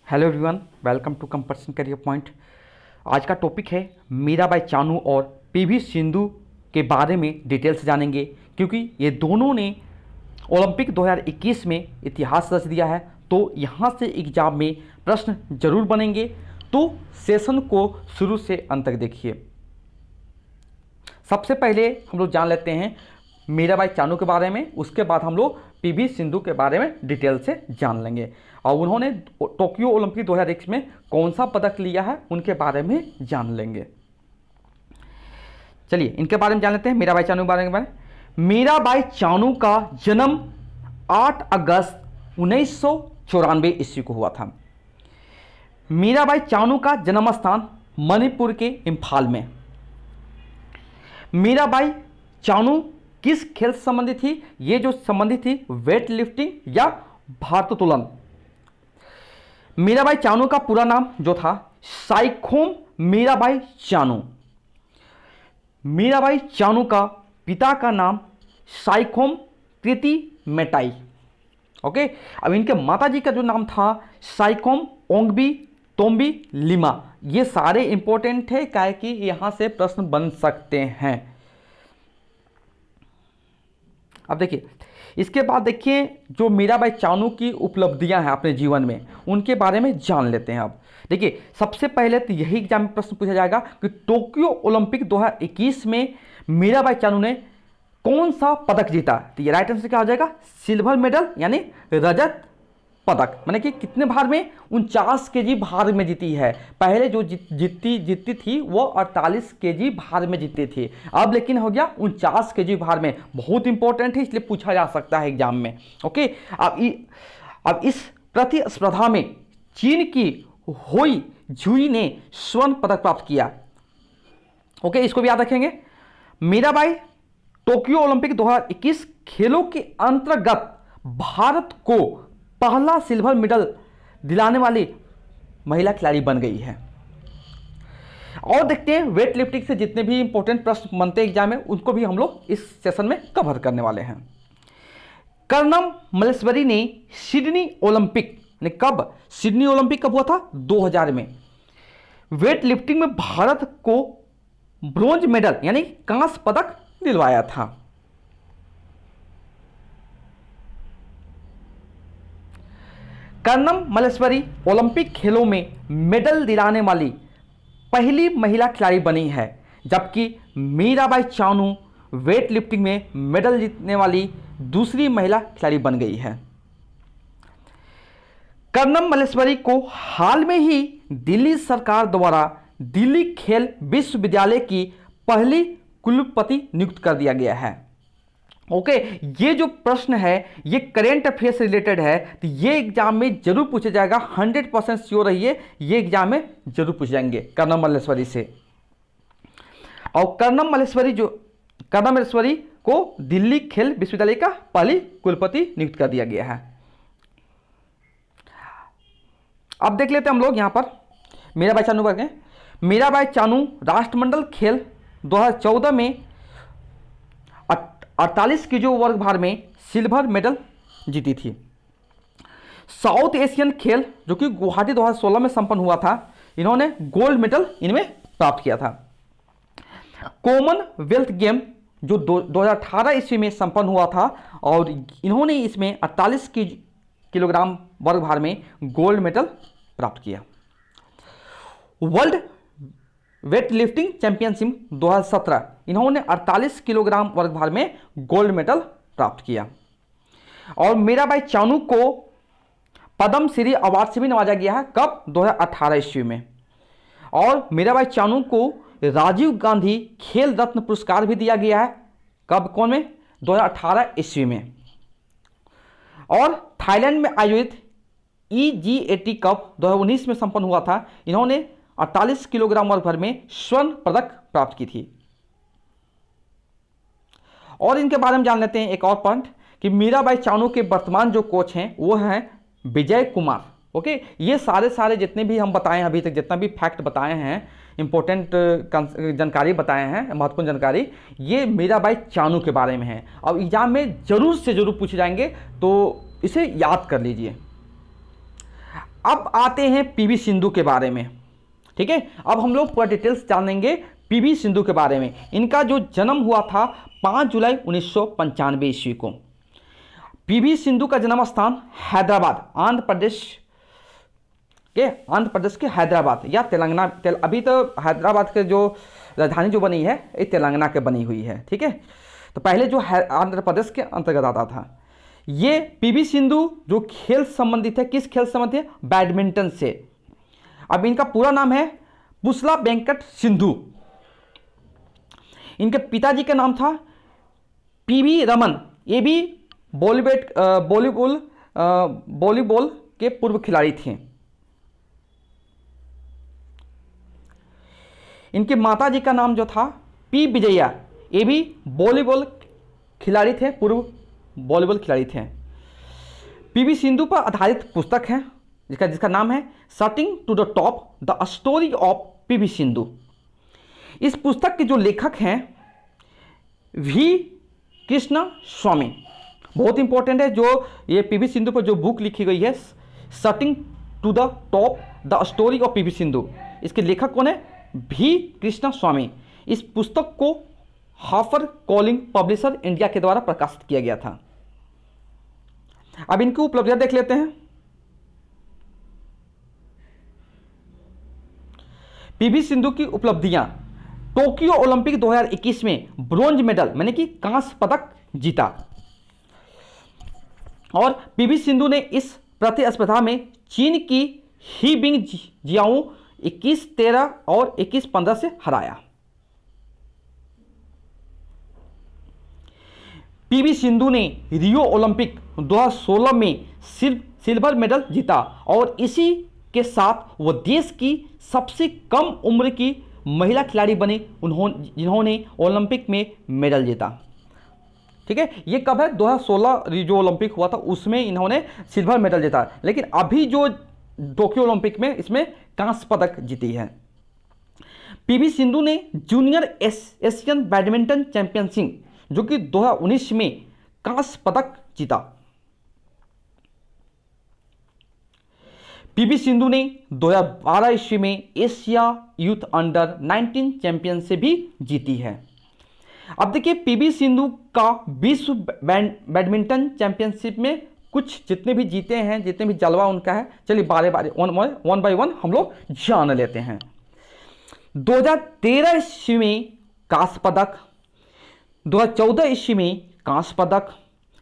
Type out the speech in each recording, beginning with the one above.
Hello everyone, welcome to competition Career Point. आज का topic है मीराबाई चानू और पीवी सिंधु के बारे में डिटेल से जानेंगे, क्योंकि ये दोनों ने ओलंपिक 2021 में इतिहास रच दिया है। तो यहाँ से एग्जाम में प्रश्न जरूर बनेंगे, तो सेशन को शुरू से अंत तक देखिए। सबसे पहले हम लोग जान लेते हैं मीराबाई चानू के बारे में, उसके बाद हम लोग पीवी सिंधु के बारे में डिटेल से जान लेंगे और उन्होंने टोक्यो ओलंपिक 2021 में कौन सा पदक लिया है उनके बारे में जान लेंगे। चलिए इनके बारे में जान लेते हैं, मीराबाई चानू के बारे में। मीराबाई चानू का जन्म 8 अगस्त 1994 ईस्वी को हुआ था। मीराबाई चानू का जन्म स्थान मणिपुर के इम्फाल में। मीराबाई चानू किस खेल से संबंधित थी? ये जो संबंधित थी वेट लिफ्टिंग या भारोत्तोलन। मीराबाई चानू का पूरा नाम जो था साइखोम मीराबाई चानू। मीराबाई चानू का पिता का नाम साइखोम प्रीति मेटाई। ओके, अब इनके माताजी का जो नाम था साइखोम ओंगबी तोम्बी लिमा। ये सारे इंपॉर्टेंट है, क्या है कि यहां से प्रश्न बन सकते हैं। अब देखिए, इसके बाद देखिए जो मीराबाई चानू की उपलब्धियां हैं अपने जीवन में, उनके बारे में जान लेते हैं। अब देखिए, सबसे पहले तो यही एग्जाम में प्रश्न पूछा जाएगा कि टोक्यो ओलंपिक 2021 में मीराबाई चानू ने कौन सा पदक जीता। तो ये राइट आंसर क्या हो जाएगा? सिल्वर मेडल यानी रजत पदक। माने कि कितने भार में? 49 केजी भार में जीती है। पहले जो जीतती थी वो 48 केजी भार में जीती थी, अब लेकिन हो गया 49 केजी भार में। बहुत इंपॉर्टेंट है, इसलिए पूछा जा सकता है एग्जाम में। ओके, अब इस प्रतिस्पर्धा में चीन की होई झुई ने स्वर्ण पदक प्राप्त किया। ओके, इसको भी याद रखेंगे। मीराबाई टोक्यो ओलंपिक 2021 खेलों के अंतर्गत भारत को पहला सिल्वर मेडल दिलाने वाली महिला खिलाड़ी बन गई है। और देखते हैं वेट लिफ्टिंग से जितने भी इंपॉर्टेंट प्रश्न बनते हैं एग्जाम में, उनको भी हम लोग इस सेशन में कवर करने वाले हैं। कर्णम मल्लेश्वरी ने सिडनी ओलंपिक ने कब? सिडनी ओलंपिक कब हुआ था? 2000 में। वेट लिफ्टिंग में भारत को ब्रोंज मेडल यानी कांस्य पदक दिलवाया था। कर्णम मल्लेश्वरी ओलंपिक खेलों में मेडल दिलाने वाली पहली महिला खिलाड़ी बनी है, जबकि मीराबाई चानू वेट लिफ्टिंग में मेडल जीतने वाली दूसरी महिला खिलाड़ी बन गई है। कर्णम मल्लेश्वरी को हाल में ही दिल्ली सरकार द्वारा दिल्ली खेल विश्वविद्यालय की पहली कुलपति नियुक्त कर दिया गया है। ओके, ये जो प्रश्न है ये करेंट अफेयर से रिलेटेड है, तो ये एग्जाम में जरूर पूछा जाएगा। 100% श्योर रहिए, ये एग्जाम में जरूर पूछ जाएंगे कर्णम मल्लेश्वरी से। और कर्णम मल्लेश्वरी को दिल्ली खेल विश्वविद्यालय का पहली कुलपति नियुक्त कर दिया गया है। अब देख लेते हैं हम लोग यहां पर मीराबाई चानू का। मीराबाई चानू राष्ट्रमंडल खेल 2014 में 48 किलो वर्ग भार में सिल्वर मेडल जीती थी। साउथ एशियन खेल जो कि गुवाहाटी 2016 में संपन्न हुआ था, इन्होंने गोल्ड मेडल इनमें प्राप्त किया था। कॉमनवेल्थ गेम जो 2018 ईस्वी में संपन्न हुआ था और इन्होंने इसमें 48 किलोग्राम वर्ग भार में गोल्ड मेडल प्राप्त किया। वर्ल्ड वेट लिफ्टिंग चैंपियनशिप 2017 इन्होंने 48 किलोग्राम वर्ग भार में गोल्ड मेडल प्राप्त किया। और मीराबाई चानू को पद्म श्री अवार्ड से भी नवाजा गया है। कब? 2018 ईस्वी में। और मीराबाई चानू को राजीव गांधी खेल रत्न पुरस्कार भी दिया गया है। कब? कौन में? 2018 ईस्वी में। और थाईलैंड में आयोजित EG80 कप 2019 में संपन्न हुआ था, इन्होंने 48 किलोग्राम वर्ग भर में स्वर्ण पदक प्राप्त की थी। और इनके बारे में जान लेते हैं एक और पॉइंट कि मीराबाई चानू के वर्तमान जो कोच हैं वो हैं विजय कुमार। ओके, ये सारे जितने भी हम बताए हैं अभी तक, जितना भी फैक्ट बताए हैं, इंपॉर्टेंट जानकारी बताए हैं, महत्वपूर्ण जानकारी, ये मीराबाई चानू के बारे में है। अब एग्जाम में जरूर से जरूर पूछे जाएंगे, तो इसे याद कर लीजिए। अब आते हैं पीवी सिंधु के बारे में। ठीक है, अब हम लोग पूरा डिटेल्स जानेंगे पीवी सिंधु के बारे में। इनका जो जन्म हुआ था 5 जुलाई 1995 ईस्वी को। पीवी सिंधु का जन्म स्थान हैदराबाद, आंध्र प्रदेश के हैदराबाद या तेलंगाना, अभी तो हैदराबाद के जो राजधानी जो बनी है ये तेलंगाना के बनी हुई है। ठीक है, तो पहले जो है आंध्र प्रदेश के अंतर्गत आता था। ये पीवी सिंधु जो खेल संबंधित है, किस खेल संबंधित है? बैडमिंटन से। अब इनका पूरा नाम है पुसला वेंकट सिंधु। इनके पिताजी का नाम था पीवी रमन। ये भी वॉलीबॉल के पूर्व खिलाड़ी थे। इनके माताजी का नाम जो था पी विजया, ये भी वॉलीबॉल खिलाड़ी थे, पूर्व वॉलीबॉल खिलाड़ी थे। पीवी सिंधु पर आधारित पुस्तक है जिसका नाम है shuttling to the top, the story of PV Sindhu. इस पुस्तक के जो लेखक हैं वी कृष्णा स्वामी, बहुत इंपॉर्टेंट है। जो ये पीवी सिंधु पर जो बुक लिखी गई है shuttling to the top, the story of PV Sindhu, इसके लेखक कौन है? वी कृष्णा स्वामी। इस पुस्तक को हाफर कॉलिंग पब्लिशर इंडिया के द्वारा प्रकाशित किया गया था। अब इनकी उपलब्धियां देख लेते हैं। पीवी सिंधु की उपलब्धियां: टोक्यो ओलंपिक 2021 में ब्रॉन्ज मेडल माने कि कांस्य पदक जीता। और पीवी सिंधु ने इस प्रतिस्पर्धा में चीन की ही बिंग जियाओ 21-13 और 21-15 से हराया। पीवी सिंधु ने रियो ओलंपिक 2016 में सिल्वर मेडल जीता और इसी के साथ वह देश की सबसे कम उम्र की महिला खिलाड़ी बने जिन्होंने ओलंपिक में मेडल जीता। ठीक है, ये कब है? 2016 जो ओलंपिक हुआ था उसमें इन्होंने सिल्वर मेडल जीता, लेकिन अभी जो टोक्यो ओलंपिक में इसमें कांस्य पदक जीती है। पीवी सिंधु ने जूनियर एशियन बैडमिंटन चैंपियनशिप जो कि 2019 में कांस्य पदक जीता। पीवी सिंधु ने 2012 ईस्वी में एशिया यूथ अंडर 19 चैंपियनशिप भी जीती है। अब देखिए पीवी सिंधु का विश्व बैडमिंटन चैंपियनशिप में कुछ जितने भी जीते हैं, जितने भी जलवा उनका है, चलिए वन बाय वन हम लोग जान लेते हैं। 2013 ईस्वी में कांस्य पदक, 2014 ईस्वी में कांस्य पदक,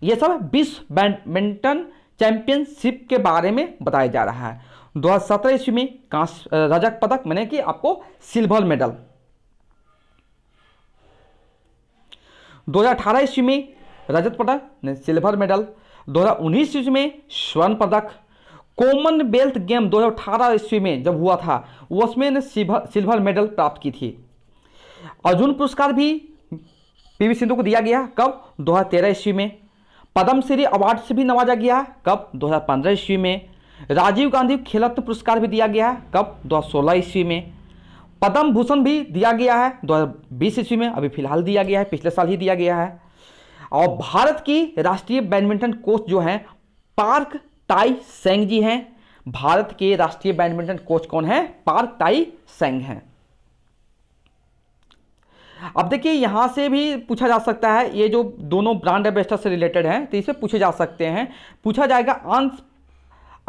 ये सब विश्व बैडमिंटन चैंपियनशिप के बारे में बताया जा रहा है। 2017 ईस्वी में कांस्य रजत पदक माने कि आपको सिल्वर मेडल, 2018 ईस्वी में रजत पदक सिल्वर मेडल, 2019 ईस्वी में स्वर्ण पदक, कॉमनवेल्थ गेम 2018 ईस्वी में जब हुआ था उसमें ने सिल्वर मेडल प्राप्त की थी। अर्जुन पुरस्कार भी पीवी सिंधु को दिया गया, कब? 2013 ईस्वी में। पद्मश्री अवार्ड से भी नवाजा गया, कब? 2015 ईस्वी में। राजीव गांधी खेल रत्न पुरस्कार भी दिया गया है, कब? 2016 ईस्वी में। पद्म भूषण भी दिया गया है 2020 ईस्वी में, अभी फिलहाल दिया गया है, पिछले साल ही दिया गया है। और भारत की राष्ट्रीय बैडमिंटन कोच जो हैं पार्क ताई सेंग जी हैं। भारत के राष्ट्रीय बैडमिंटन कोच कौन है? पार्क ताई सेंग हैं। अब देखिए यहां से भी पूछा जा सकता है, ये जो दोनों ब्रांड एम्बेसडर से रिलेटेड हैं तो इससे पूछे जा सकते हैं। पूछा जाएगा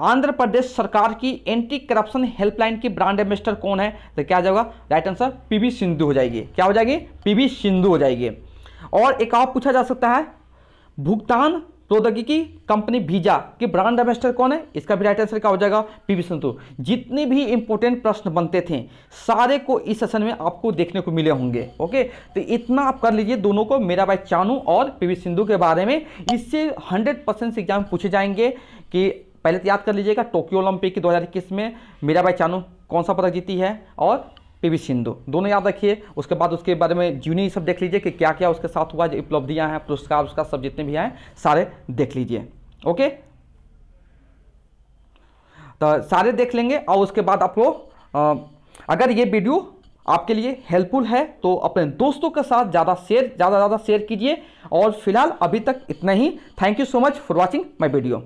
आंध्र प्रदेश सरकार की एंटी करप्शन हेल्पलाइन की ब्रांड एम्बेसडर कौन है? तो क्या जाएगा? राइट आंसर पीवी सिंधु हो जाएगी। क्या हो जाएगी? पीवी सिंधु हो जाएगी। और एक और पूछा जा सकता है, भुगतान प्रौद्योगिकी कंपनी वीजा के ब्रांड एम्बेसडर कौन है? इसका भी राइट आंसर क्या हो जाएगा? पीवी सिंधु। जितने भी इंपॉर्टेंट प्रश्न बनते थे सारे को इस सेशन में आपको देखने को मिले होंगे। ओके, तो इतना आप कर लीजिए दोनों को, मेरा भाई चानू और पीवी सिंधु के बारे में। इससे 100% एग्जाम पूछे जाएंगे कि पहले तो याद कर लीजिएगा टोक्यो ओलंपिक की 2021 में मेरा भाई चानू कौन सा पदक जीती है और पीवी सिंधु, दोनों याद रखिए। उसके बाद उसके बारे में जूनियर सब देख लीजिए कि क्या क्या उसके साथ हुआ, जो उपलब्धियां हैं, पुरस्कार उसका सब जितने भी हैं सारे देख लीजिए। ओके, तो सारे देख लेंगे। और उसके बाद आपको अगर ये वीडियो आपके लिए हेल्पफुल है तो अपने दोस्तों के साथ ज़्यादा शेयर कीजिए। और फिलहाल अभी तक इतना ही। Thank you so much for watching my video.